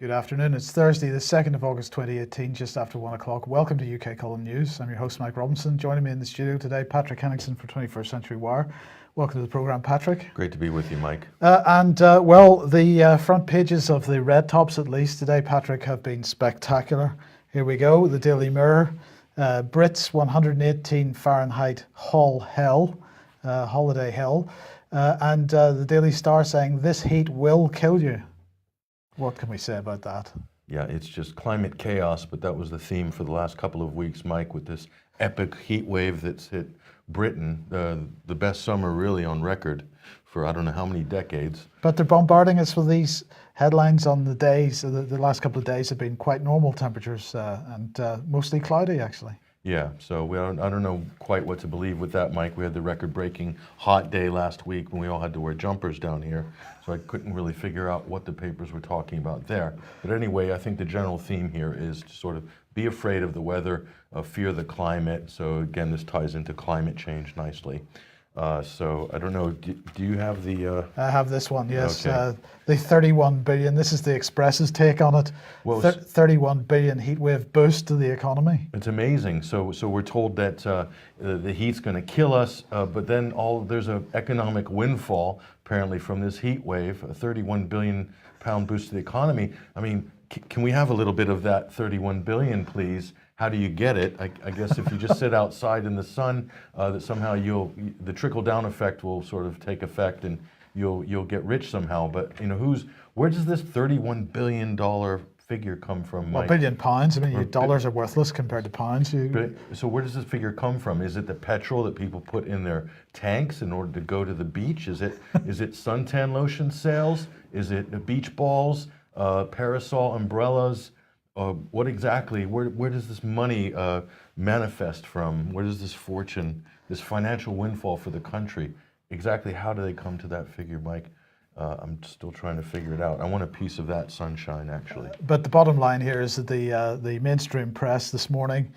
Good afternoon. It's Thursday, the 2nd of August 2018, just after 1 o'clock. Welcome to UK Column News. I'm your host, Mike Robinson. Joining me in the studio today, Patrick Henningsen for 21st Century Wire. Welcome to the programme, Patrick. Great to be with you, Mike. The front pages of the red tops, at least today, Patrick, have been spectacular. Here we go. The Daily Mirror, Brits 118 Fahrenheit holiday hell. And the Daily Star saying, this heat will kill you. What can we say about that? Yeah, it's just climate chaos, but that was the theme for the last couple of weeks, Mike, with this epic heat wave that's hit Britain, the best summer really on record for I don't know how many decades. But they're bombarding us with these headlines on the days. The last couple of days have been quite normal temperatures and mostly cloudy, actually. Yeah, so I don't know quite what to believe with that, Mike. We had the record-breaking hot day last week when we all had to wear jumpers down here, so I couldn't really figure out what the papers were talking about there. But anyway, I think the general theme here is to sort of be afraid of the weather, fear the climate. So again, this ties into climate change nicely. So I don't know, do you have the... I have this one, yes. Okay. The 31 billion, this is the Express's take on it. Well, 31 billion heatwave boost to the economy. It's amazing. So we're told that the heat's going to kill us, but then there's an economic windfall apparently from this heat wave, a 31 billion pound boost to the economy. I mean, can we have a little bit of that 31 billion, please? How do you get it? I guess if you just sit outside in the sun, that somehow the trickle-down effect will sort of take effect, and you'll get rich somehow. But you know, where does this $31 billion figure come from, Mike? Well, £1 billion. I mean, your dollars are worthless compared to pounds. So where does this figure come from? Is it the petrol that people put in their tanks in order to go to the beach? Is it suntan lotion sales? Is it beach balls, parasol umbrellas? What exactly, where does this money manifest from? Where does this fortune, this financial windfall for the country, exactly how do they come to that figure, Mike? I'm still trying to figure it out. I want a piece of that sunshine, actually. But the bottom line here is that the mainstream press this morning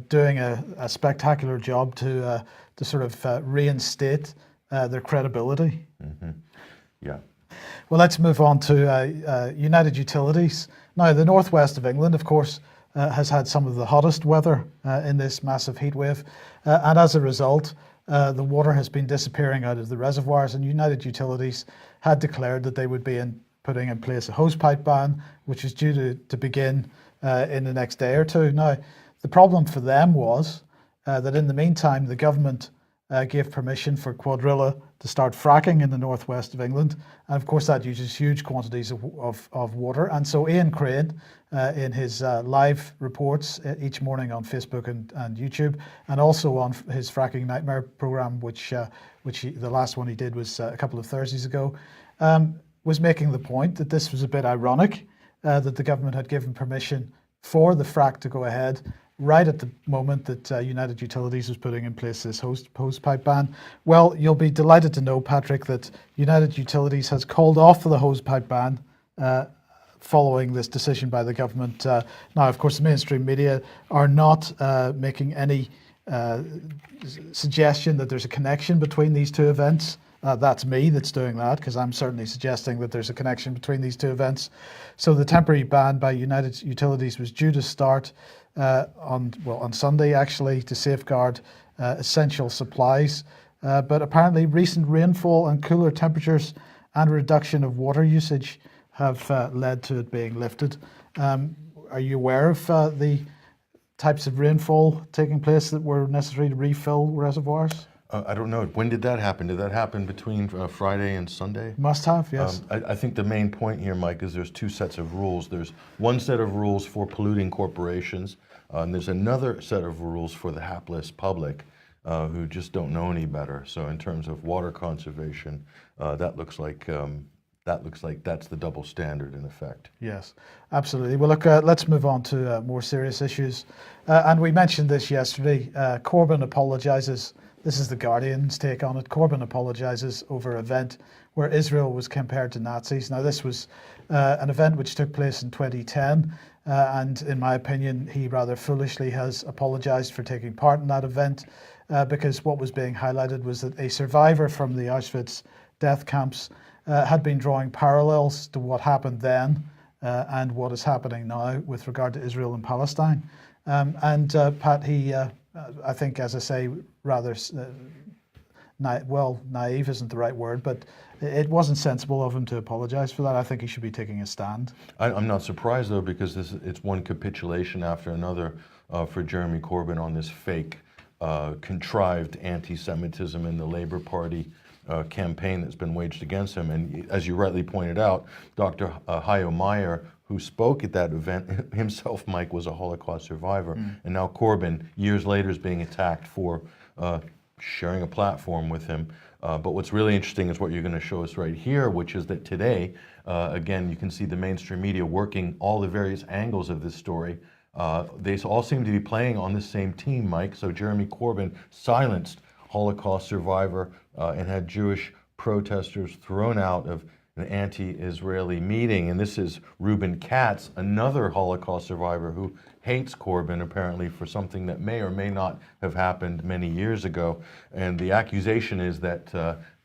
doing a spectacular job to sort of reinstate their credibility. Mm-hmm. Yeah. Well, let's move on to United Utilities. Now, the northwest of England, of course, has had some of the hottest weather in this massive heat wave. And as a result, the water has been disappearing out of the reservoirs, and United Utilities had declared that they would be putting in place a hosepipe ban, which is due to begin in the next day or two. Now, the problem for them was that in the meantime, the government gave permission for Cuadrilla to start fracking in the northwest of England. And of course, that uses huge quantities of water. And so Ian Crane, in his live reports each morning on Facebook and YouTube, and also on his Fracking Nightmare program, which the last one he did was a couple of Thursdays ago, was making the point that this was a bit ironic, that the government had given permission for the frack to go ahead right at the moment that United Utilities was putting in place this hosepipe ban. Well, you'll be delighted to know, Patrick, that United Utilities has called off the hosepipe ban following this decision by the government. Now, of course, the mainstream media are not making any suggestion that there's a connection between these two events. That's me that's doing that, because I'm certainly suggesting that there's a connection between these two events. So the temporary ban by United Utilities was due to start on Sunday, actually, to safeguard essential supplies. But apparently recent rainfall and cooler temperatures and reduction of water usage have led to it being lifted. Are you aware of the types of rainfall taking place that were necessary to refill reservoirs? I don't know. When did that happen? Did that happen between Friday and Sunday? Must have, yes. I think the main point here, Mike, is there's two sets of rules. There's one set of rules for polluting corporations, and there's another set of rules for the hapless public who just don't know any better. So in terms of water conservation, that looks like that's the double standard in effect. Yes, absolutely. Well, look, let's move on to more serious issues. And we mentioned this yesterday. Corbyn apologises. This is the Guardian's take on it. Corbyn apologises over an event where Israel was compared to Nazis. Now, this was an event which took place in 2010, and in my opinion, he rather foolishly has apologised for taking part in that event, because what was being highlighted was that a survivor from the Auschwitz death camps had been drawing parallels to what happened then and what is happening now with regard to Israel and Palestine. Pat, he, I think, as I say, rather naive isn't the right word, but it wasn't sensible of him to apologize for that. I think he should be taking a stand. I'm not surprised, though, because it's one capitulation after another for Jeremy Corbyn on this fake, contrived anti-Semitism in the Labour Party campaign that's been waged against him. And as you rightly pointed out, Dr. Hayo Meyer, who spoke at that event, himself, Mike, was a Holocaust survivor. And now Corbyn, years later, is being attacked for sharing a platform with him. But what's really interesting is what you're going to show us right here, which is that today, again, you can see the mainstream media working all the various angles of this story. They all seem to be playing on the same team, Mike. So Jeremy Corbyn silenced Holocaust survivor and had Jewish protesters thrown out of an anti-Israeli meeting. And this is Reuben Katz, another Holocaust survivor who hates Corbyn apparently for something that may or may not have happened many years ago. And the accusation is that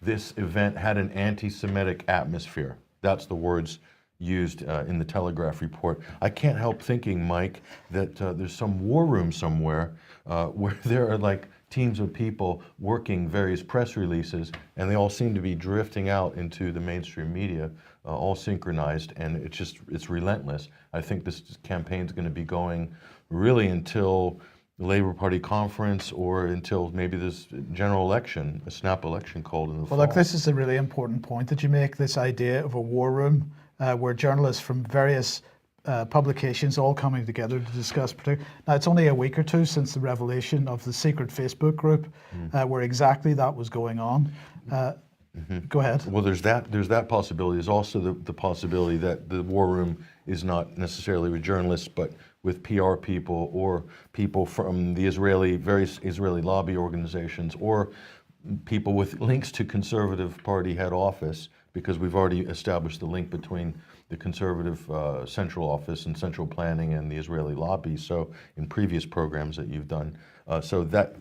this event had an anti-Semitic atmosphere. That's the words used in the Telegraph report. I can't help thinking, Mike, that there's some war room somewhere where there are like teams of people working various press releases, and they all seem to be drifting out into the mainstream media, all synchronized, and it's relentless. I think this campaign's going to be going really until the Labour Party conference or until maybe this general election, a snap election called in the fall. Well, look, this is a really important point that you make, this idea of a war room where journalists from various publications all coming together to discuss. Now, it's only a week or two since the revelation of the secret Facebook group where exactly that was going on. Go ahead. Well, there's that possibility. There's also the possibility that the war room is not necessarily with journalists, but with PR people or people from the various Israeli lobby organizations or people with links to Conservative Party head office, because we've already established the link between the Conservative Central Office and Central Planning and the Israeli lobby, so in previous programs that you've done. So that,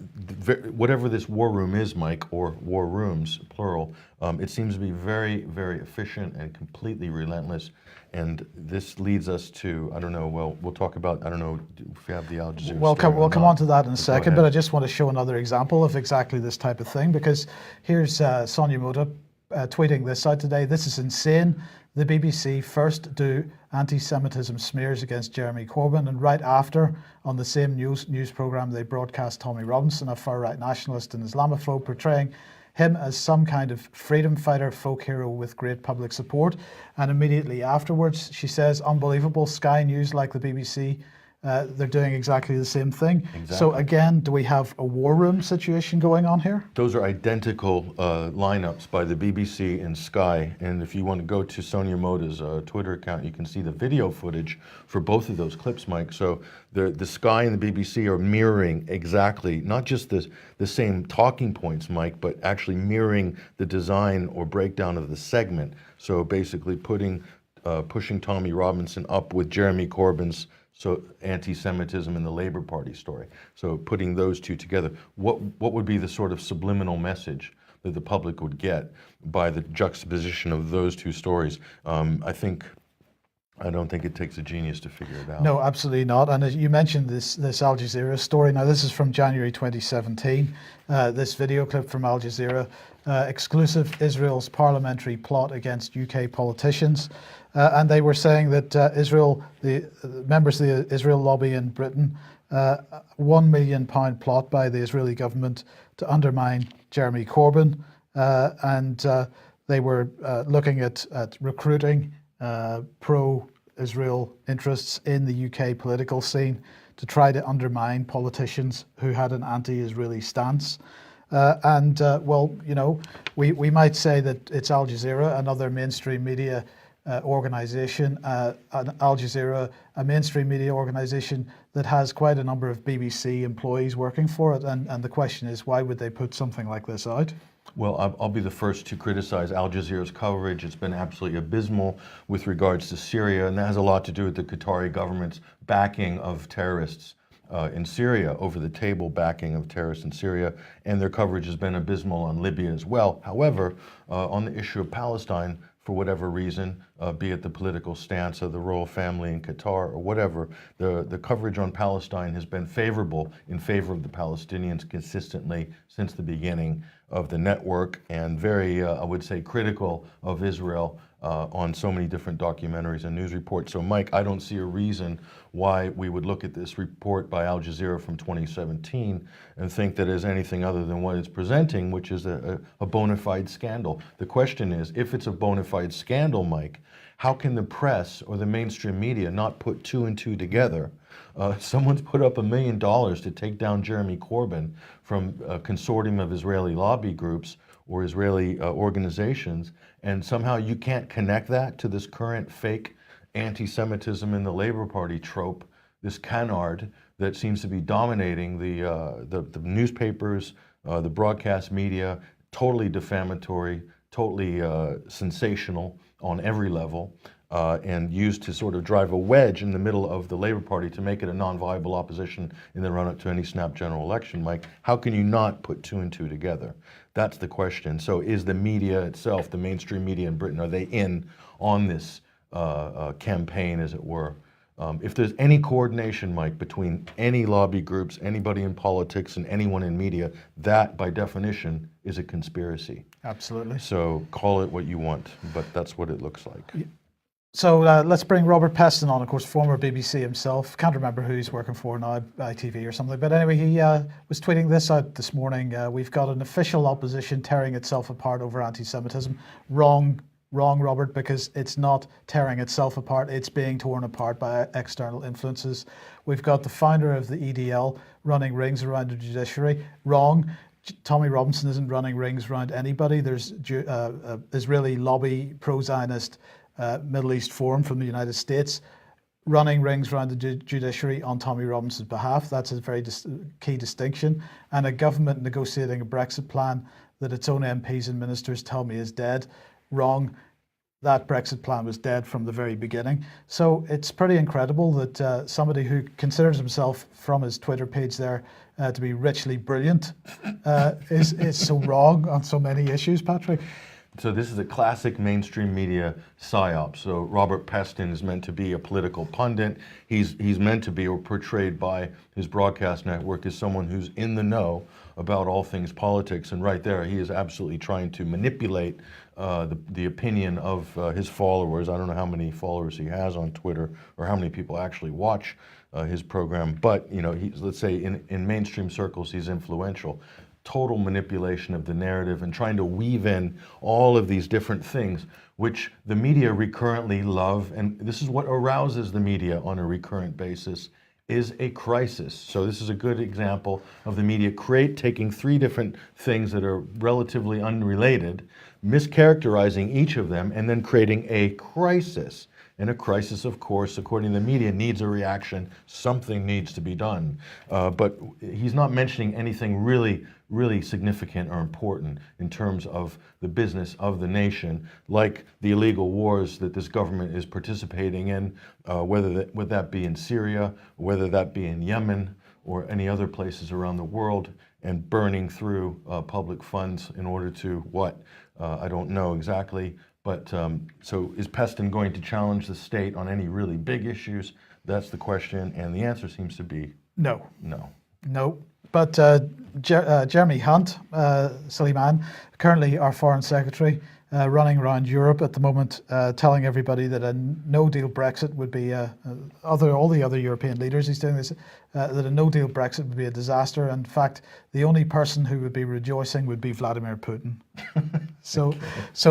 whatever this war room is, Mike, or war rooms, plural, it seems to be very, very efficient and completely relentless. And this leads us to, I don't know, well, we'll talk about, I don't know if you have the Al Jazeera We'll come on to that in a second, ahead. but I just want to show another example of exactly this type of thing, because here's Sonia Mota tweeting this out today. This is insane. The BBC first do anti-Semitism smears against Jeremy Corbyn, and right after, on the same news programme, they broadcast Tommy Robinson, a far-right nationalist and Islamophobe, portraying him as some kind of freedom fighter folk hero with great public support. And immediately afterwards, she says, unbelievable, Sky News, like the BBC, they're doing exactly the same thing. Exactly. So again, do we have a war room situation going on here? Those are identical lineups by the BBC and Sky. And if you want to go to Sonia Mota's Twitter account, you can see the video footage for both of those clips, Mike. So the Sky and the BBC are mirroring exactly, not just the same talking points, Mike, but actually mirroring the design or breakdown of the segment. So basically pushing Tommy Robinson up with Jeremy Corbyn's anti-Semitism in the Labour Party story. So putting those two together, what would be the sort of subliminal message that the public would get by the juxtaposition of those two stories? I don't think it takes a genius to figure it out. No, absolutely not. And as you mentioned this Al Jazeera story. Now, this is from January 2017. This video clip from Al Jazeera, exclusive Israel's parliamentary plot against UK politicians. And they were saying that the members of the Israel lobby in Britain, £1 million plot by the Israeli government to undermine Jeremy Corbyn. And they were looking at recruiting pro-Israel interests in the UK political scene to try to undermine politicians who had an anti-Israeli stance. Well, you know, we might say that it's Al Jazeera, another mainstream media organization, Al Jazeera, a mainstream media organization that has quite a number of BBC employees working for it. And the question is, why would they put something like this out? Well, I'll be the first to criticize Al Jazeera's coverage. It's been absolutely abysmal with regards to Syria, and that has a lot to do with the Qatari government's backing of terrorists in Syria, over-the-table backing of terrorists in Syria, and their coverage has been abysmal on Libya as well. However, on the issue of Palestine, for whatever reason, be it the political stance of the royal family in Qatar or whatever. The coverage on Palestine has been favorable in favor of the Palestinians consistently since the beginning of the network, and very, I would say, critical of Israel on so many different documentaries and news reports. So, Mike, I don't see a reason why we would look at this report by Al Jazeera from 2017 and think that is anything other than what it's presenting, which is a bona fide scandal. The question is, if it's a bona fide scandal, Mike, how can the press or the mainstream media not put two and two together? Someone's put up $1 million to take down Jeremy Corbyn from a consortium of Israeli lobby groups or Israeli organizations, and somehow you can't connect that to this current fake anti-Semitism in the Labour Party trope, this canard that seems to be dominating the newspapers, the broadcast media, totally defamatory, totally sensational on every level, and used to sort of drive a wedge in the middle of the Labour Party to make it a non-viable opposition in the run-up to any snap general election. Mike, how can you not put two and two together? That's the question. So is the media itself, the mainstream media in Britain, are they in on this campaign, as it were? If there's any coordination, Mike, between any lobby groups, anybody in politics, and anyone in media, that, by definition, is a conspiracy. Absolutely. So call it what you want, but that's what it looks like. So let's bring Robert Peston on, of course, former BBC himself. Can't remember who he's working for now, ITV or something. But anyway, he was tweeting this out this morning. We've got an official opposition tearing itself apart over anti-Semitism. Wrong, Robert, because it's not tearing itself apart. It's being torn apart by external influences. We've got the founder of the EDL running rings around the judiciary. Wrong. Tommy Robinson isn't running rings around anybody. There's Israeli lobby, pro-Zionist Middle East Forum from the United States running rings around the judiciary on Tommy Robinson's behalf. That's a very key distinction. And a government negotiating a Brexit plan that its own MPs and ministers tell me is dead. Wrong. That Brexit plan was dead from the very beginning. So it's pretty incredible that somebody who considers himself from his Twitter page there to be richly brilliant is so wrong on so many issues, Patrick. So this is a classic mainstream media psyop. So Robert Peston is meant to be a political pundit. He's meant to be, or portrayed by his broadcast network, as someone who's in the know about all things politics. And right there, he is absolutely trying to manipulate the opinion of his followers. I don't know how many followers he has on Twitter or how many people actually watch his program. But let's say in mainstream circles, he's influential. Total manipulation of the narrative and trying to weave in all of these different things, which the media recurrently love. And this is what arouses the media on a recurrent basis, is a crisis. So this is a good example of the media taking three different things that are relatively unrelated, mischaracterizing each of them, and then creating a crisis. And a crisis, of course, according to the media, needs a reaction. Something needs to be done. But he's not mentioning anything really significant or important in terms of the business of the nation, like the illegal wars that this government is participating in, whether that be in Syria, whether that be in Yemen, or any other places around the world, and burning through public funds in order to what? I don't know exactly. But so is Peston going to challenge the state on any really big issues? That's the question, and the answer seems to be no. No. But Jeremy Hunt, Suleiman, currently our Foreign Secretary, running around Europe at the moment, telling everybody that a no-deal Brexit would be all the other European leaders. He's doing this that a no-deal Brexit would be a disaster. In fact, the only person who would be rejoicing would be Vladimir Putin. So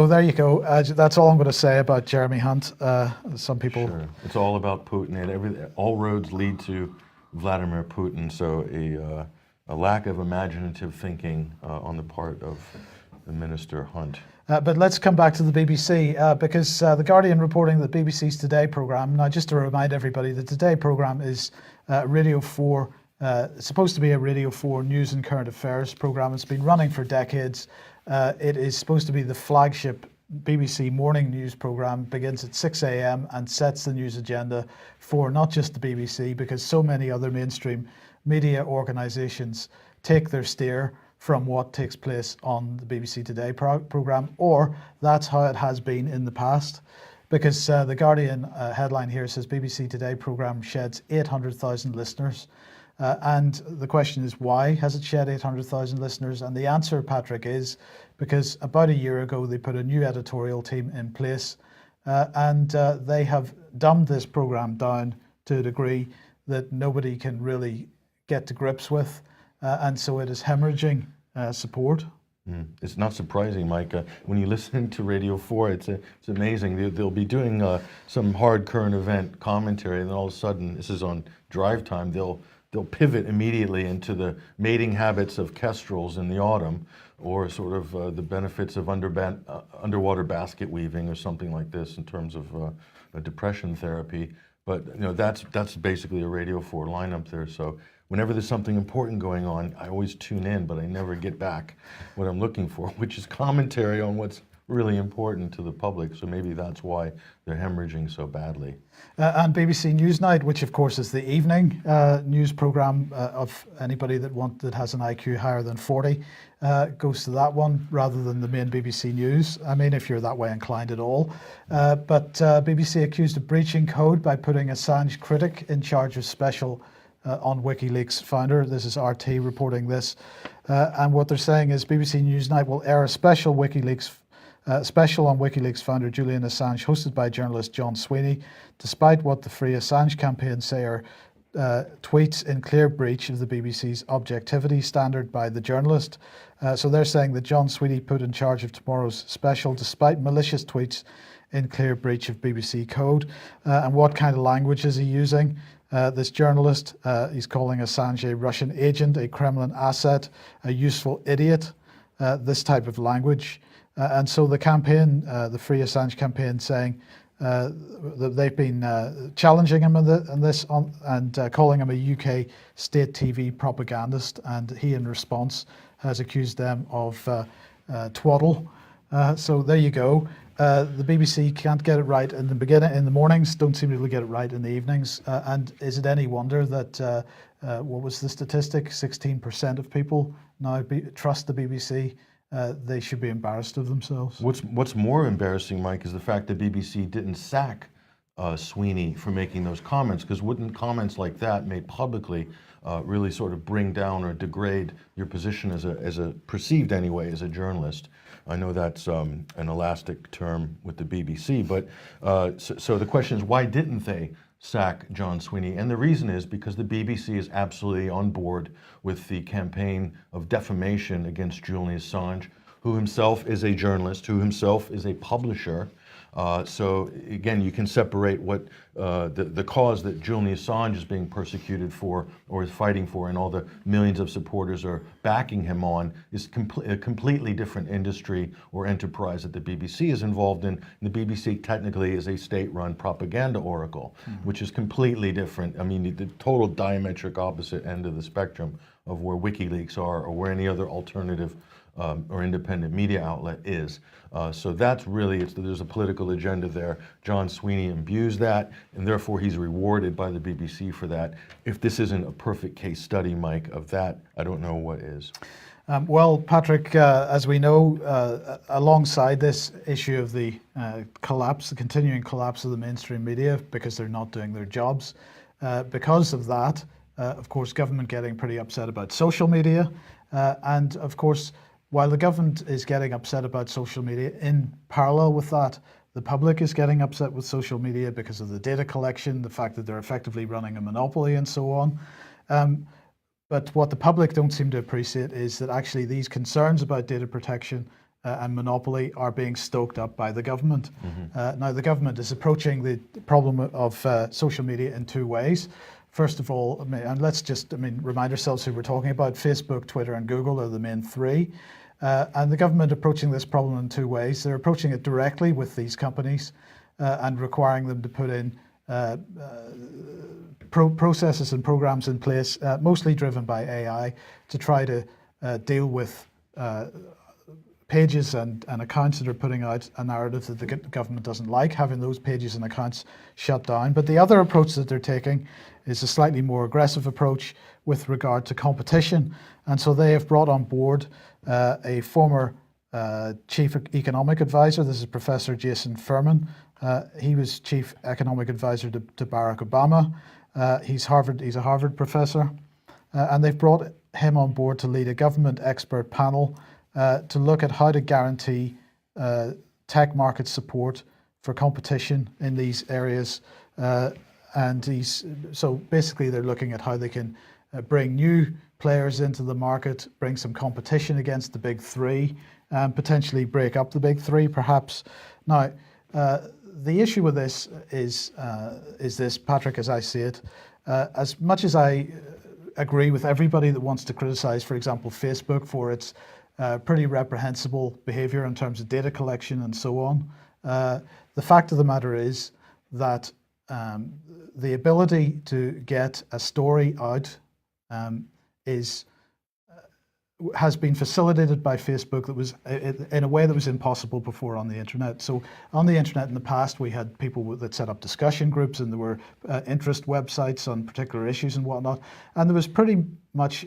there you go. That's all I'm going to say about Jeremy Hunt. Some people. Sure. It's all about Putin, and all roads lead to Vladimir Putin. So a lack of imaginative thinking on the part of the Minister Hunt. But let's come back to the BBC because The Guardian reporting that BBC's Today programme, now just to remind everybody, the Today programme is Radio 4, supposed to be a Radio 4 news and current affairs programme. It's been running for decades. It is supposed to be the flagship BBC morning news programme, begins at 6 a.m. and sets the news agenda for not just the BBC, because so many other mainstream media organisations take their steer from what takes place on the BBC Today programme, or that's how it has been in the past. because the Guardian headline here says BBC Today programme sheds 800,000 listeners. And the question is, why has it shed 800,000 listeners? And the answer, Patrick, is because about a year ago they put a new editorial team in place, and they have dumbed this programme down to a degree that nobody can really get to grips with, and so it is hemorrhaging support. It's not surprising, Mike. When you listen to Radio 4, it's amazing. They'll be doing some hard current event commentary, and then all of a sudden, this is on drive time, they'll pivot immediately into the mating habits of kestrels in the autumn, or sort of the benefits of underwater basket weaving or something like this in terms of depression therapy. But that's basically a Radio 4 lineup there. So whenever there's something important going on, I always tune in, but I never get back what I'm looking for, which is commentary on what's really important to the public. So maybe that's why they're hemorrhaging so badly. And BBC Newsnight, which of course is the evening news programme of anybody that has an IQ higher than 40, goes to that one rather than the main BBC News. I mean, if you're that way inclined at all. But BBC accused of breaching code by putting Assange critic in charge of special on WikiLeaks founder. This is RT reporting this. And what they're saying is BBC Newsnight will air a special on WikiLeaks founder Julian Assange, hosted by journalist John Sweeney, despite what the Free Assange campaign say are tweets in clear breach of the BBC's objectivity standard by the journalist. So they're saying that John Sweeney put in charge of tomorrow's special despite malicious tweets in clear breach of BBC code. And what kind of language is he using? This journalist, he's calling Assange a Russian agent, a Kremlin asset, a useful idiot, this type of language. And so the campaign, the Free Assange campaign, saying that they've been challenging him on this and calling him a UK state TV propagandist, and he in response has accused them of twaddle. So there you go. The BBC can't get it right in the mornings, don't seem to get it right in the evenings. And is it any wonder that, what was the statistic, 16% of people now trust the BBC? They should be embarrassed of themselves. What's more embarrassing, Mike, is the fact that BBC didn't sack Sweeney for making those comments, because wouldn't comments like that made publicly really sort of bring down or degrade your position as a perceived anyway as a journalist? I know that's an elastic term with the BBC, but so the question is, why didn't they sack John Sweeney? And the reason is because the BBC is absolutely on board with the campaign of defamation against Julian Assange, who himself is a journalist, who himself is a publisher. So again, you can separate what the cause that Julian Assange is being persecuted for or is fighting for, and all the millions of supporters are backing him on, is a completely different industry or enterprise that the BBC is involved in. And the BBC technically is a state-run propaganda oracle, which is completely different. I mean, the total diametric opposite end of the spectrum of where WikiLeaks are or where any other alternative or independent media outlet is. So that's really, there's a political agenda there. John Sweeney imbues that, and therefore he's rewarded by the BBC for that. If this isn't a perfect case study, Mike, of that, I don't know what is. Well, Patrick, as we know, alongside this issue of the continuing collapse of the mainstream media because they're not doing their jobs, because of that, of course, government getting pretty upset about social media, and of course, while the government is getting upset about social media, in parallel with that, the public is getting upset with social media because of the data collection, the fact that they're effectively running a monopoly and so on. But what the public don't seem to appreciate is that actually these concerns about data protection and monopoly are being stoked up by the government. Now, the government is approaching the problem of social media in two ways. First of all, and let's just remind ourselves who we're talking about. Facebook, Twitter, and Google are the main three. And the government approaching this problem in two ways. They're approaching it directly with these companies and requiring them to put in processes and programs in place, mostly driven by AI, to try to deal with pages and accounts that are putting out a narrative that the government doesn't like, having those pages and accounts shut down. But the other approach that they're taking is a slightly more aggressive approach with regard to competition. And so they have brought on board a former chief economic advisor. This is Professor Jason Furman. He was chief economic advisor to Barack Obama. He's a Harvard professor. And they've brought him on board to lead a government expert panel to look at how to guarantee tech market support for competition in these areas. So basically they're looking at how they can bring new players into the market, bring some competition against the big three, and potentially break up the big three, perhaps. Now, the issue with this is this, Patrick, as I see it. As much as I agree with everybody that wants to criticize, for example, Facebook for its pretty reprehensible behavior in terms of data collection and so on, the fact of the matter is that the ability to get a story out has been facilitated by Facebook that was in a way that was impossible before on the internet. So on the internet in the past, we had people that set up discussion groups, and there were interest websites on particular issues and whatnot. And there was pretty much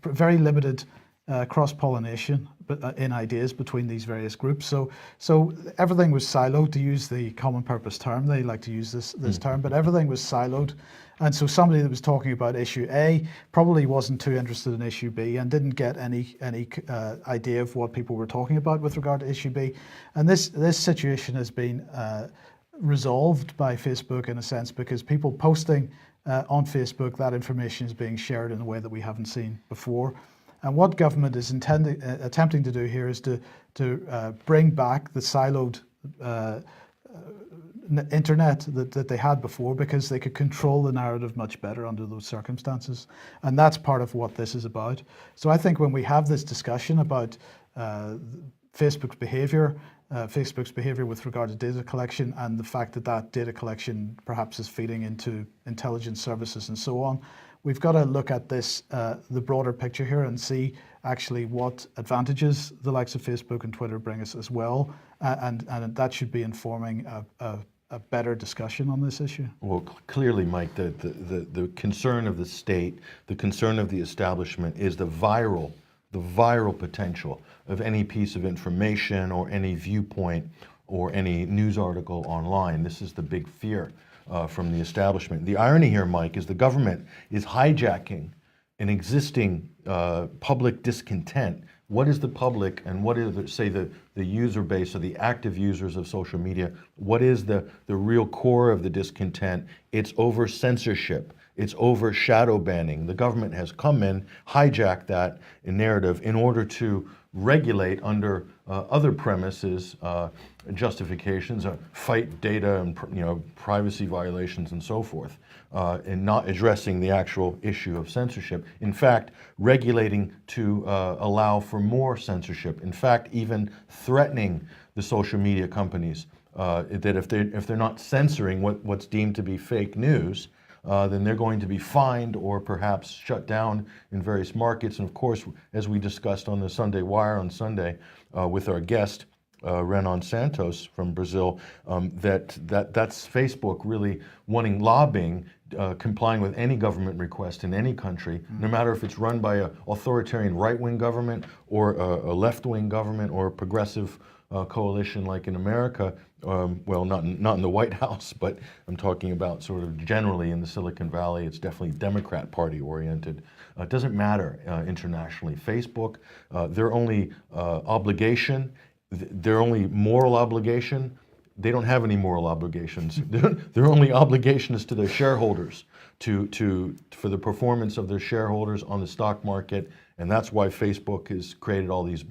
very limited cross-pollination in ideas between these various groups. So everything was siloed, to use the common purpose term. They like to use this term, but everything was siloed. And so somebody that was talking about issue A probably wasn't too interested in issue B and didn't get any idea of what people were talking about with regard to issue B. And this situation has been resolved by Facebook in a sense, because people posting on Facebook, that information is being shared in a way that we haven't seen before. And what government is attempting to do here is to bring back the siloed internet that they had before, because they could control the narrative much better under those circumstances. And that's part of what this is about. So I think when we have this discussion about Facebook's behavior with regard to data collection, and the fact that data collection perhaps is feeding into intelligence services and so on, we've got to look at this, the broader picture here, and see actually what advantages the likes of Facebook and Twitter bring us as well. And that should be informing a better discussion on this issue. Well, clearly, Mike, the concern of the state, the concern of the establishment is the viral potential of any piece of information or any viewpoint or any news article online. This is the big fear from the establishment. The irony here, Mike, is the government is hijacking an existing public discontent. What is the public, and what is, say, the user base or the active users of social media? What is the real core of the discontent? It's over censorship. It's over shadow banning. The government has come in, hijacked that narrative in order to regulate under other premises, justifications, fight data and privacy violations and so forth, and not addressing the actual issue of censorship. In fact, regulating to allow for more censorship. In fact, even threatening the social media companies that if they're not censoring what's deemed to be fake news, then they're going to be fined or perhaps shut down in various markets. And of course, as we discussed on the Sunday Wire on Sunday with our guest, Renan Santos from Brazil, that's Facebook really wanting lobbying, complying with any government request in any country, no matter if it's run by an authoritarian right-wing government or a left-wing government or a progressive coalition like in America. Well, not in the White House, but I'm talking about sort of generally in the Silicon Valley. It's definitely Democrat Party oriented. It doesn't matter internationally. Facebook, their only obligation, their only moral obligation, they don't have any moral obligations. Their only obligation is to their shareholders, for the performance of their shareholders on the stock market. And that's why Facebook has created all these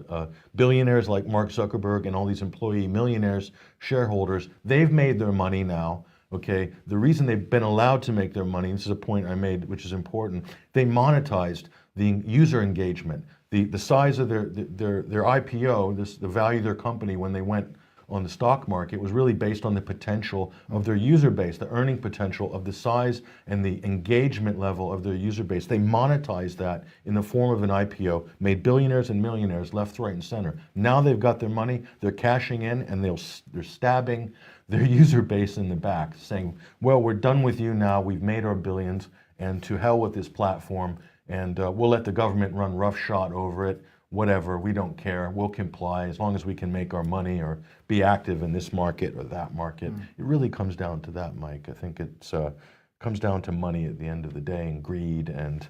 billionaires like Mark Zuckerberg and all these employee millionaires, shareholders. They've made their money now, okay? The reason they've been allowed to make their money, this is a point I made which is important, they monetized the user engagement. The size of their IPO, the value of their company when they went on the stock market was really based on the potential of their user base, the earning potential of the size and the engagement level of their user base. They monetized that in the form of an IPO, made billionaires and millionaires left, right, and center. Now they've got their money, they're cashing in, and they're stabbing their user base in the back, saying, well, we're done with you now, we've made our billions, and to hell with this platform, and we'll let the government run roughshod over it. whatever, we don't care, we'll comply as long as we can make our money or be active in this market or that market. It really comes down to that, Mike. I think it's comes down to money at the end of the day, and greed, and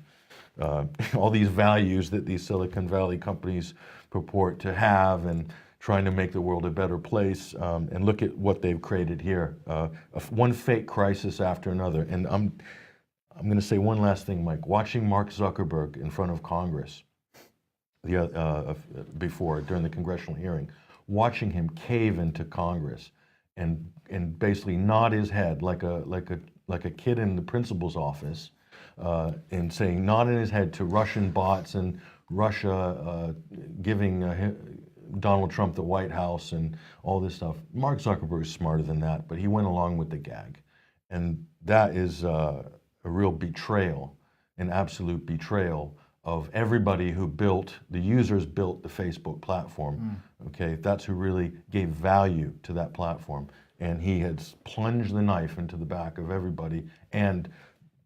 all these values that these Silicon Valley companies purport to have, and trying to make the world a better place. And look at what they've created here, one fake crisis after another. And I'm going to say one last thing, Mike. Watching Mark Zuckerberg in front of Congress before, during the congressional hearing, watching him cave into Congress and basically nod his head like a kid in the principal's office, and saying, nodding his head to Russian bots and Russia giving Donald Trump the White House and all this stuff. Mark Zuckerberg is smarter than that, but he went along with the gag. And that is a real betrayal, an absolute betrayal of everybody who the users built the Facebook platform. Okay, that's who really gave value to that platform. And he had plunged the knife into the back of everybody and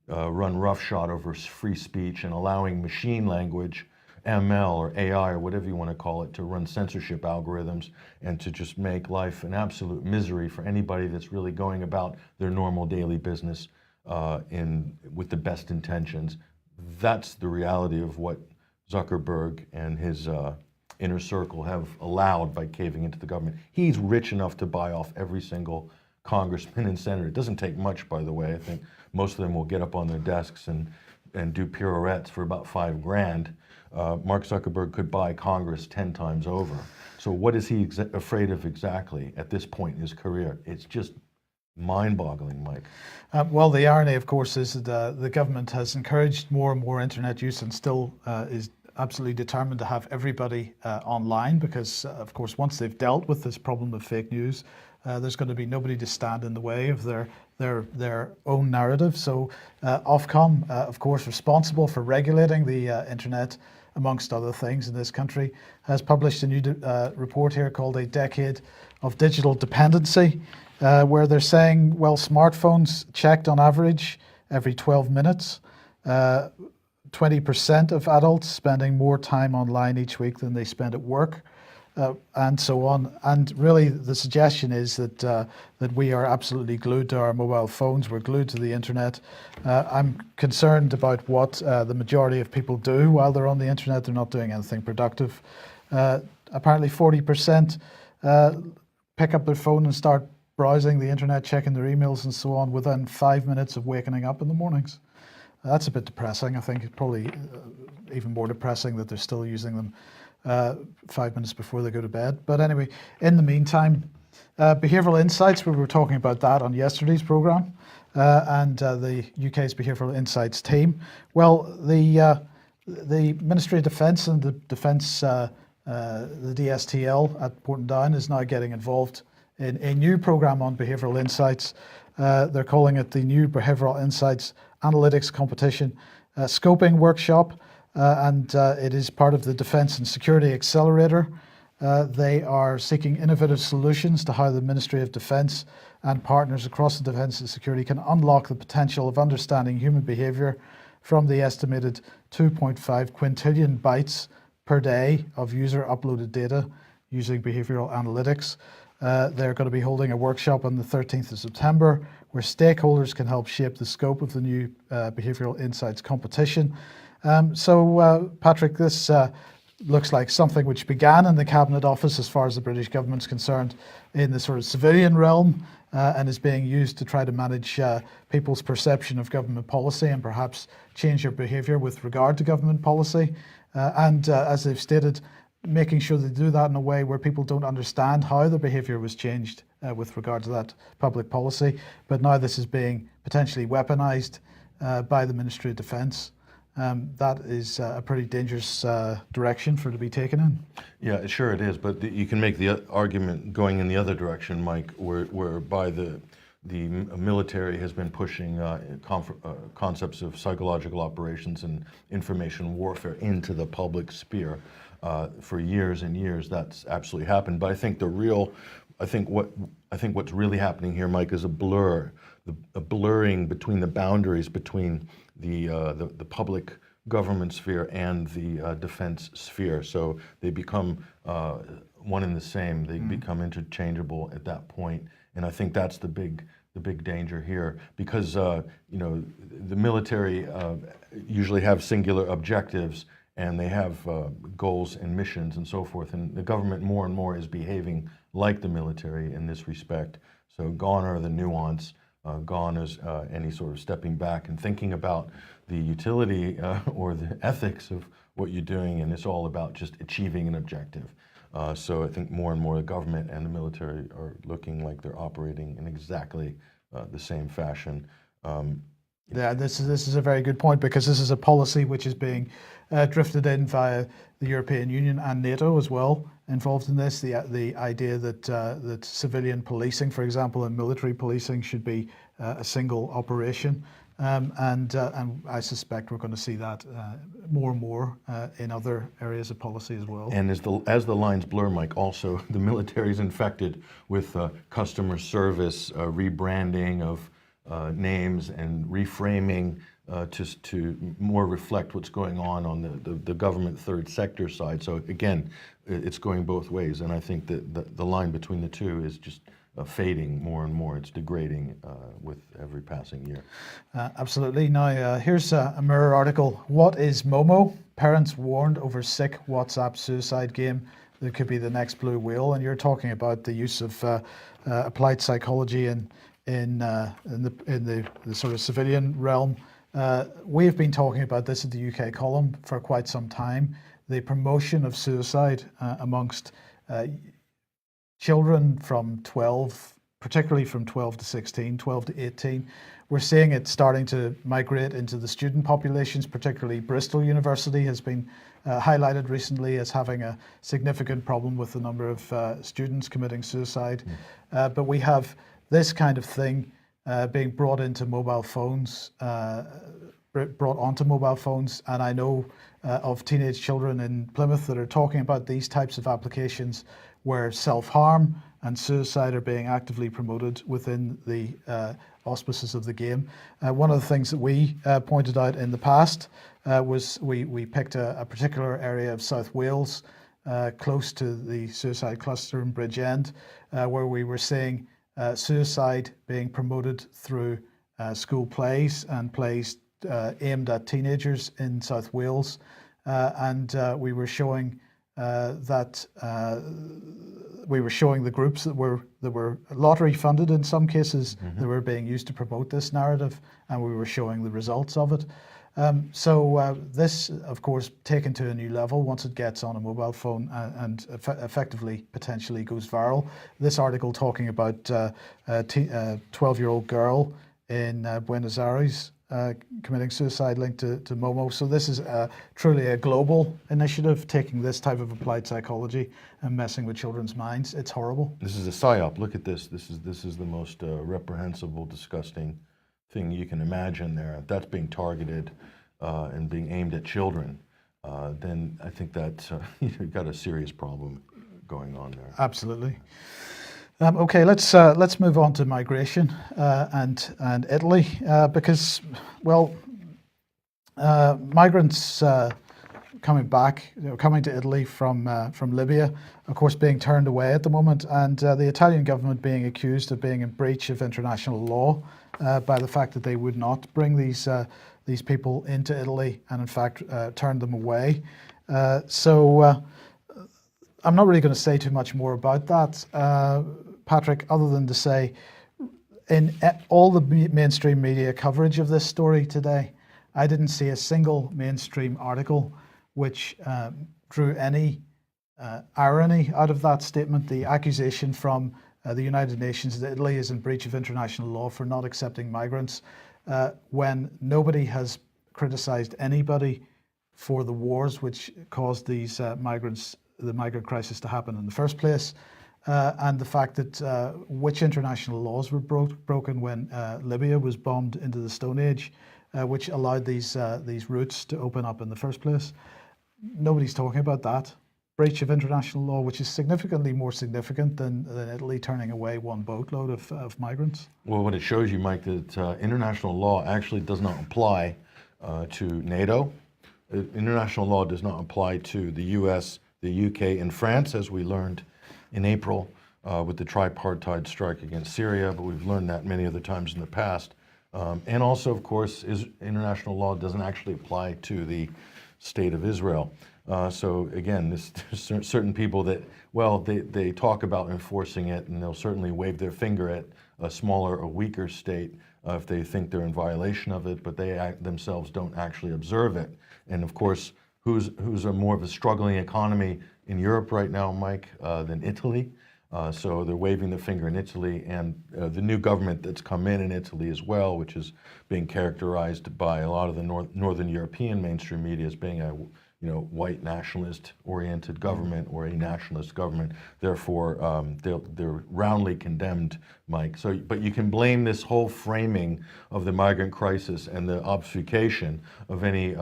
run roughshod over free speech and allowing machine language, ML or AI or whatever you want to call it, to run censorship algorithms and to just make life an absolute misery for anybody that's really going about their normal daily business with the best intentions. That's the reality of what Zuckerberg and his inner circle have allowed by caving into the government. He's rich enough to buy off every single congressman and senator. It doesn't take much, by the way. I think most of them will get up on their desks and do pirouettes for about $5,000. Mark Zuckerberg could buy Congress 10 times over. So what is he afraid of exactly at this point in his career? It's just mind-boggling, Mike. Well, the irony, of course, is that the government has encouraged more and more internet use and still is absolutely determined to have everybody online because, of course, once they've dealt with this problem of fake news, there's going to be nobody to stand in the way of their own narrative. So Ofcom, of course, responsible for regulating the internet, amongst other things in this country, has published a new report here called A Decade of Digital Dependency, where they're saying, well, smartphones checked on average every 12 minutes, 20% of adults spending more time online each week than they spend at work, and so on. And really, the suggestion is that we are absolutely glued to our mobile phones. We're glued to the internet. I'm concerned about what the majority of people do while they're on the internet. They're not doing anything productive. Apparently, 40% pick up their phone and start browsing the internet, checking their emails and so on within 5 minutes of waking up in the mornings. That's a bit depressing. I think it's probably even more depressing that they're still using them 5 minutes before they go to bed. But anyway, in the meantime, Behavioural Insights, we were talking about that on yesterday's programme, and the UK's Behavioural Insights team. Well, the Ministry of Defence and the Defence, the DSTL at Portadown is now getting involved in a new programme on Behavioural Insights. They're calling it the new Behavioural Insights Analytics Competition Scoping Workshop, and it is part of the Defence and Security Accelerator. They are seeking innovative solutions to how the Ministry of Defence and partners across the defence and security can unlock the potential of understanding human behaviour from the estimated 2.5 quintillion bytes per day of user uploaded data using behavioural analytics. They're going to be holding a workshop on the 13th of September where stakeholders can help shape the scope of the new Behavioural Insights competition. So, Patrick, this looks like something which began in the Cabinet Office as far as the British government's concerned in the sort of civilian realm and is being used to try to manage people's perception of government policy and perhaps change their behaviour with regard to government policy. And as they've stated, making sure they do that in a way where people don't understand how their behaviour was changed with regard to that public policy. But now this is being potentially weaponised by the Ministry of Defence. That is a pretty dangerous direction for it to be taken in. Yeah, sure it is, but you can make the argument going in the other direction, Mike, whereby the military has been pushing concepts of psychological operations and information warfare into the public sphere for years and years. That's absolutely happened. But I think what's really happening here, Mike, is a blurring between the boundaries between the public government sphere and the defense sphere. So they become one and the same. They become interchangeable at that point, and I think that's the big danger here, because you know, the military usually have singular objectives, and they have goals and missions and so forth, and the government more and more is behaving like the military in this respect. So gone are the nuance, gone is any sort of stepping back and thinking about the utility or the ethics of what you're doing, and it's all about just achieving an objective. So I think more and more the government and the military are looking like they're operating in exactly the same fashion. Yeah, this is a very good point, because this is a policy which is being drifted in via the European Union and NATO as well, involved in this. The idea that that civilian policing, for example, and military policing should be a single operation, and I suspect we're going to see that more and more in other areas of policy as well. And as the lines blur, Mike, also the military is infected with customer service, rebranding of names, and reframing to more reflect what's going on the government third sector side. So again, it's going both ways, and I think that the line between the two is just fading more and more. It's degrading with every passing year. Absolutely. Now, here's a Mirror article. What is Momo? Parents warned over sick WhatsApp suicide game that could be the next blue whale. And you're talking about the use of applied psychology in the sort of civilian realm. We've been talking about this at the UK column for quite some time. The promotion of suicide amongst children from 12, particularly from 12 to 16, 12 to 18. We're seeing it starting to migrate into the student populations, particularly Bristol University has been highlighted recently as having a significant problem with the number of students committing suicide. But we have this kind of thing being brought into mobile phones, brought onto mobile phones, and I know of teenage children in Plymouth that are talking about these types of applications where self-harm and suicide are being actively promoted within the auspices of the game. One of the things that we pointed out in the past was we picked a particular area of South Wales close to the suicide cluster in Bridgend, where we were seeing suicide being promoted through school plays and plays aimed at teenagers in South Wales, and we were showing we were showing the groups that were lottery funded in some cases that were being used to promote this narrative, and we were showing the results of it. So this, of course, taken to a new level once it gets on a mobile phone and effectively potentially goes viral. This article talking about a 12-year-old girl in Buenos Aires committing suicide linked to Momo. So this is truly a global initiative, taking this type of applied psychology and messing with children's minds. It's horrible. This is a psyop. Look at this. This is the most reprehensible, disgusting thing you can imagine there. If that's being targeted and being aimed at children, then I think that you've got a serious problem going on there. Absolutely. Okay, let's move on to migration and Italy, because, well, migrants coming back, coming to Italy from Libya, of course, being turned away at the moment, and the Italian government being accused of being in breach of international law by the fact that they would not bring these people into Italy, and in fact turned them away. So I'm not really going to say too much more about that, Patrick, other than to say, in all the mainstream media coverage of this story today, I didn't see a single mainstream article which drew any irony out of that statement. The accusation from the United Nations that Italy is in breach of international law for not accepting migrants, when nobody has criticized anybody for the wars which caused these the migrant crisis to happen in the first place, and the fact that which international laws were broken when Libya was bombed into the Stone Age, which allowed these routes to open up in the first place. Nobody's talking about that. Breach of international law, which is significantly more significant than Italy turning away one boatload of migrants. Well, what it shows you, Mike, that international law actually does not apply to NATO, international law does not apply to the U.S., the U.K., and France, as we learned in April with the tripartite strike against Syria, but we've learned that many other times in the past. And also, of course, international law doesn't actually apply to the state of Israel. So again, there's certain people that, well, they talk about enforcing it, and they'll certainly wave their finger at a smaller or weaker state if they think they're in violation of it, but they themselves don't actually observe it. And of course, who's a more of a struggling economy in Europe right now, Mike, than Italy? So they're waving the finger in Italy, and the new government that's come in Italy as well, which is being characterized by a lot of the Northern European mainstream media as being a white nationalist-oriented government or a nationalist government. Therefore, they're roundly condemned, Mike. So, but you can blame this whole framing of the migrant crisis and the obfuscation of any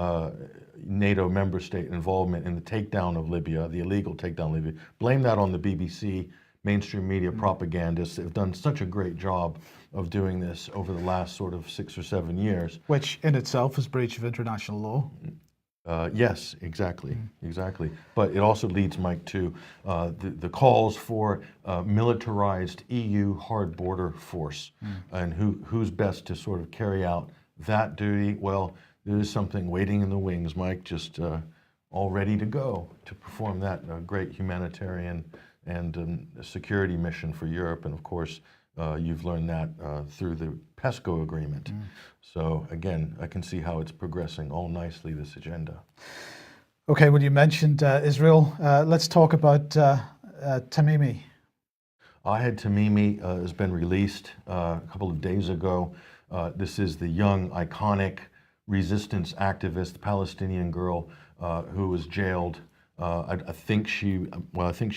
NATO member state involvement in the takedown of Libya, the illegal takedown of Libya. Blame that on the BBC. Mainstream media propagandists have done such a great job of doing this over the last sort of 6 or 7 years. Which in itself is breach of international law. Yes, exactly. But it also leads, Mike, to the calls for militarized EU hard border force, and who's best to sort of carry out that duty. Well, there is something waiting in the wings, Mike, just all ready to go to perform that great humanitarian and security mission for Europe. And of course, you've learned that through the PESCO agreement. So again, I can see how it's progressing all nicely, this agenda. Okay, well, you mentioned Israel. Let's talk about Tamimi. Ahad Tamimi has been released a couple of days ago. This is the young, iconic resistance activist, Palestinian girl who was jailed. I think she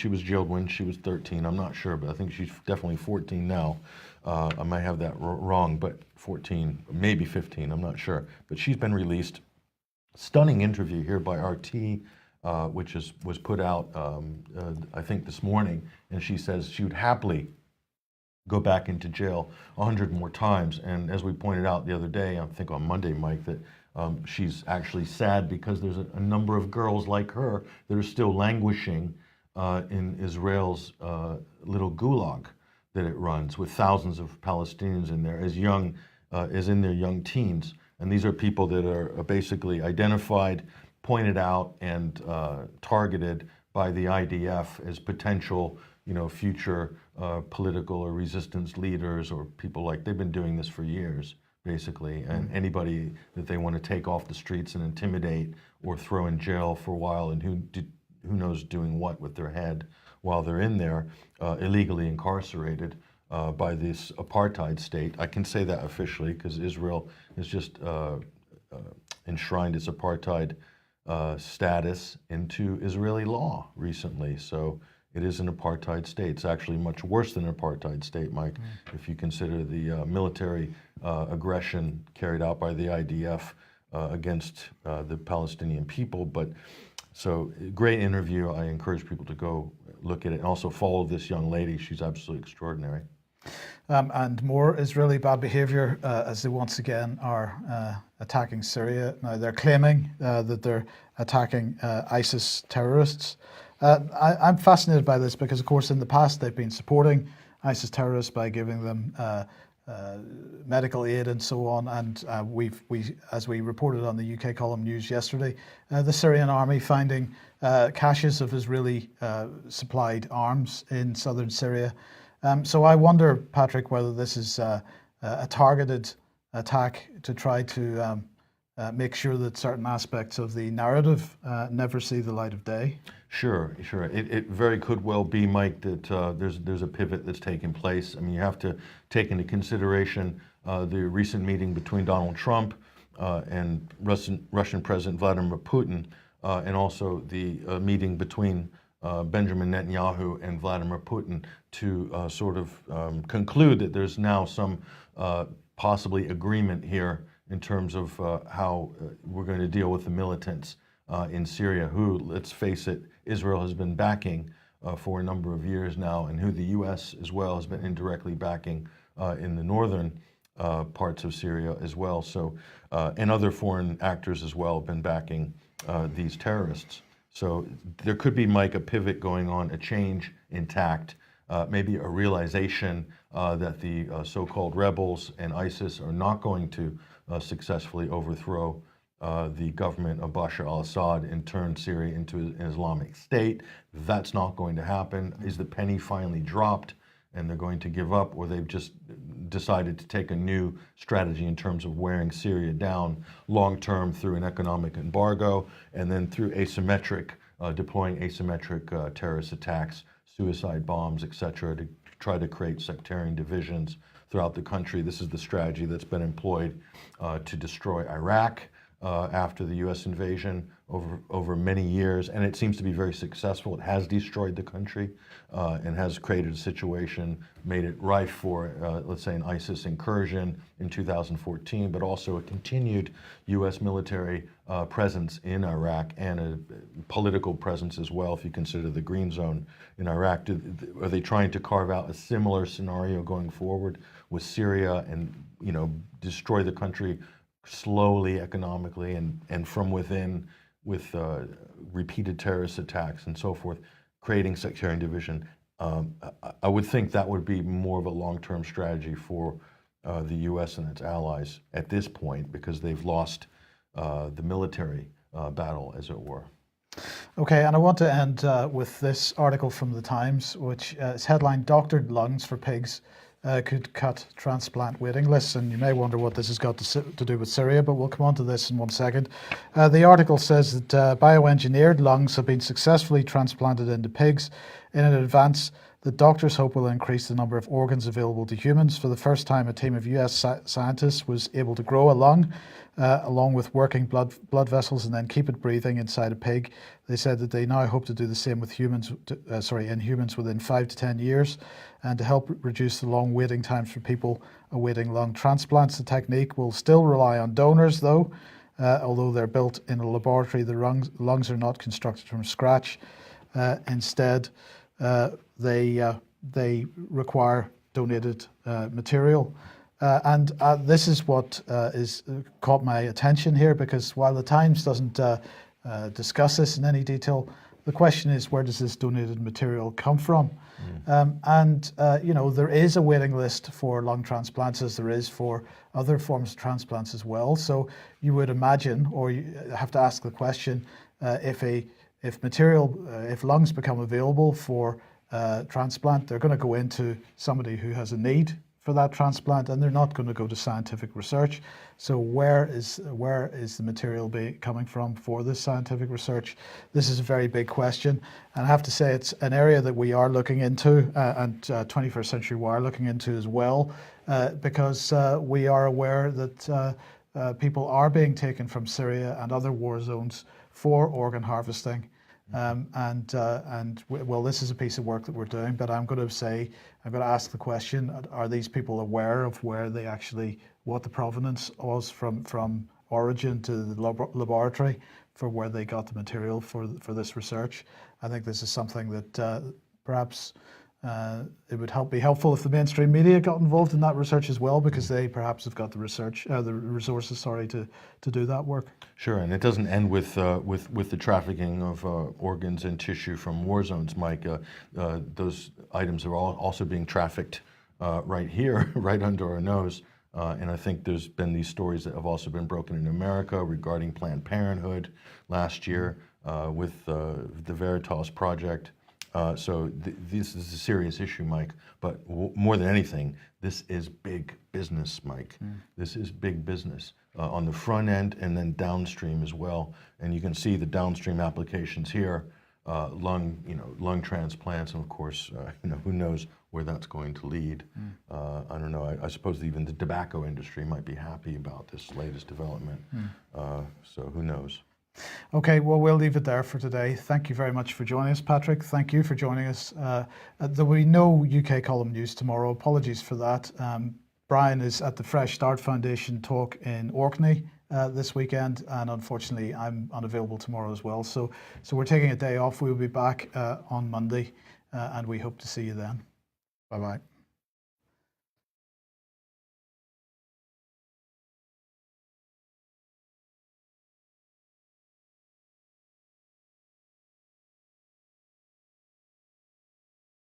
was jailed when she was 13. I'm not sure, but I think she's definitely 14 now. I might have that wrong, but 14, maybe 15, I'm not sure. But she's been released. Stunning interview here by RT, which was put out, I think, this morning. And she says she would happily go back into jail 100 more times. And as we pointed out the other day, I think on Monday, Mike, that she's actually sad because there's a number of girls like her that are still languishing in Israel's little gulag that it runs, with thousands of Palestinians in there as young as in their young teens. And these are people that are basically identified, pointed out, and targeted by the IDF as potential, future political or resistance leaders, or people like, they've been doing this for years, basically. And anybody that they want to take off the streets and intimidate or throw in jail for a while, and who knows doing what with their head while they're in there, illegally incarcerated by this apartheid state. I can say that officially because Israel has just enshrined its apartheid status into Israeli law recently. So it is an apartheid state. It's actually much worse than an apartheid state, Mike, if you consider the military aggression carried out by the IDF against the Palestinian people. But so, great interview. I encourage people to go look at it and also follow this young lady. She's absolutely extraordinary. And more Israeli bad behavior as they once again are attacking Syria. Now they're claiming that they're attacking ISIS terrorists. I'm fascinated by this because, of course, in the past they've been supporting ISIS terrorists by giving them medical aid and so on. And as we reported on the UK Column News yesterday, the Syrian army finding caches of Israeli supplied arms in southern Syria. So I wonder, Patrick, whether this is a targeted attack to try to make sure that certain aspects of the narrative never see the light of day. Sure. It very could well be, Mike, that there's a pivot that's taking place. I mean, you have to take into consideration the recent meeting between Donald Trump and Russian President Vladimir Putin, and also the meeting between Benjamin Netanyahu and Vladimir Putin to sort of conclude that there's now some possibly agreement here in terms of how we're going to deal with the militants in Syria, who, let's face it, Israel has been backing for a number of years now, and who the U.S. as well has been indirectly backing in the northern parts of Syria as well. So, and other foreign actors as well have been backing these terrorists. So there could be, Mike, a pivot going on, a change in tact, maybe a realization that the so-called rebels and ISIS are not going to successfully overthrow the government of Bashar al-Assad and turn Syria into an Islamic State. That's not going to happen. Is the penny finally dropped and they're going to give up, or they've just decided to take a new strategy in terms of wearing Syria down long-term through an economic embargo and then through asymmetric, deploying asymmetric terrorist attacks, suicide bombs, etc., to try to create sectarian divisions throughout the country. This is the strategy that's been employed to destroy Iraq after the U.S. invasion over many years, and it seems to be very successful. It has destroyed the country and has created a situation, made it rife for, let's say, an ISIS incursion in 2014, but also a continued U.S. military presence in Iraq and a political presence as well, if you consider the Green Zone in Iraq. Are they trying to carve out a similar scenario going forward with Syria and, destroy the country slowly economically and from within with repeated terrorist attacks and so forth, creating sectarian division? I would think that would be more of a long-term strategy for the U.S. and its allies at this point, because they've lost the military battle, as it were. Okay, and I want to end with this article from the Times, which is headlined "Doctored Lungs for Pigs Could Cut Transplant Waiting Lists." And you may wonder what this has got to do with Syria, but we'll come on to this in 1 second. The article says that bioengineered lungs have been successfully transplanted into pigs in an advance that doctors hope will increase the number of organs available to humans. For the first time, a team of US scientists was able to grow a lung along with working blood vessels and then keep it breathing inside a pig. They said that they now hope to do the same with humans, in humans within 5 to 10 years, and to help reduce the long waiting times for people awaiting lung transplants. The technique will still rely on donors, though, although they're built in a laboratory. The lungs are not constructed from scratch. Instead, they require donated material. And this is what is caught my attention here, because while the Times doesn't discuss this in any detail, the question is, where does this donated material come from? There is a waiting list for lung transplants, as there is for other forms of transplants as well. So you would imagine, or you have to ask the question, if lungs become available for transplant, they're going to go into somebody who has a need for that transplant, and they're not going to go to scientific research. So where is the material coming from for this scientific research? This is a very big question, and I have to say it's an area that we are looking into, and 21st Century Wire looking into as well, because we are aware that people are being taken from Syria and other war zones for organ harvesting. This is a piece of work that we're doing, but I'm going to ask the question, are these people aware of what the provenance was from origin to the laboratory for where they got the material for this research? I think this is something that perhaps it would be helpful if the mainstream media got involved in that research as well, because they perhaps have got the resources to do that work. Sure, and it doesn't end with the trafficking of organs and tissue from war zones, Mike. Those items are also being trafficked right here, right under our nose. And I think there's been these stories that have also been broken in America regarding Planned Parenthood last year with the Veritas Project. So this is a serious issue, Mike, but more than anything, this is big business, Mike. This is big business on the front end and then downstream as well. And you can see the downstream applications here, lung transplants, and of course, who knows where that's going to lead. I don't know, I suppose even the tobacco industry might be happy about this latest development. So who knows? Okay, well, we'll leave it there for today. Thank you very much for joining us, Patrick. Thank you for joining us. There will be no UK column news tomorrow. Apologies for that. Brian is at the Fresh Start Foundation talk in Orkney this weekend, and unfortunately, I'm unavailable tomorrow as well. So we're taking a day off. We'll be back on Monday, and we hope to see you then. Bye-bye.